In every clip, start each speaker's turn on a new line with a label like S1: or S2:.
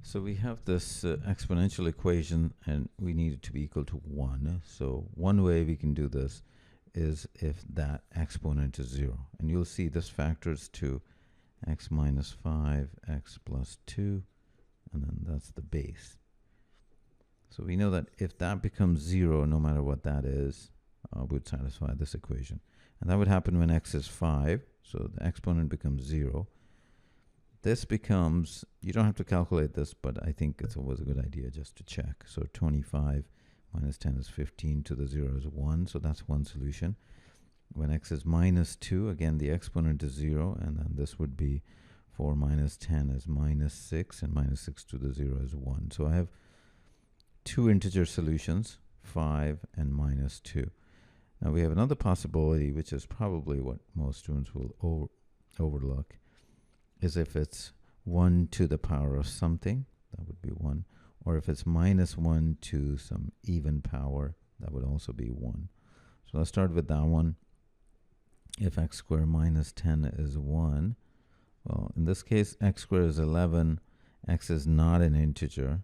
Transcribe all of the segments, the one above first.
S1: So we have this exponential equation, and we need it to be equal to 1. So one way we can do this is if that exponent is 0. And you'll see this factors to x minus 5, x plus 2, and then that's the base. So we know that if that becomes 0, no matter what that is, would satisfy this equation. And that would happen when x is 5, so the exponent becomes 0. This becomes, you don't have to calculate this, but I think it's always a good idea just to check. So 25 minus 10 is 15, to the 0 is 1, so that's one solution. When x is minus 2, again the exponent is 0, and then this would be 4 minus 10 is minus 6, and minus 6 to the 0 is 1. So I have two integer solutions, 5 and minus 2. Now we have another possibility, which is probably what most students will overlook, is if it's 1 to the power of something, that would be 1, or if it's minus 1 to some even power, that would also be 1. So let's start with that one. If x squared minus 10 is 1, well, in this case, x squared is 11, x is not an integer,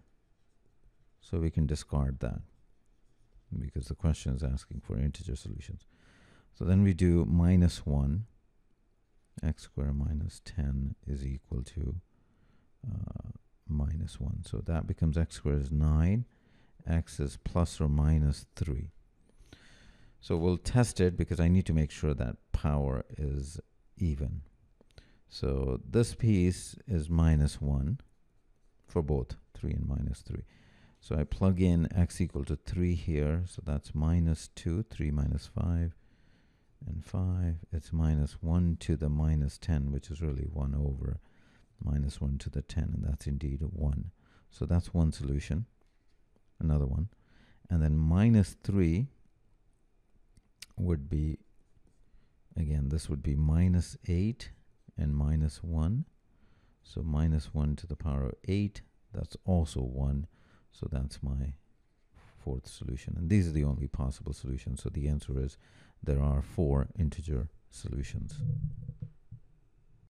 S1: so we can discard that because the question is asking for integer solutions. So then we do minus 1. X squared minus 10 is equal to minus 1. So that becomes x squared is 9. X is plus or minus 3. So we'll test it because I need to make sure that power is even. So this piece is minus 1 for both 3 and minus 3. So I plug in x equal to 3 here. So that's minus 2, 3 minus 5. And 5, it's minus 1 to the minus 10, which is really 1 over minus 1 to the 10, and that's indeed 1. So that's one solution, another one. And then minus 3 would be, again, this would be minus 8 and minus 1. So minus 1 to the power of 8, that's also 1. So that's my fourth solution. And these are the only possible solutions. So the answer is there are 4 integer solutions.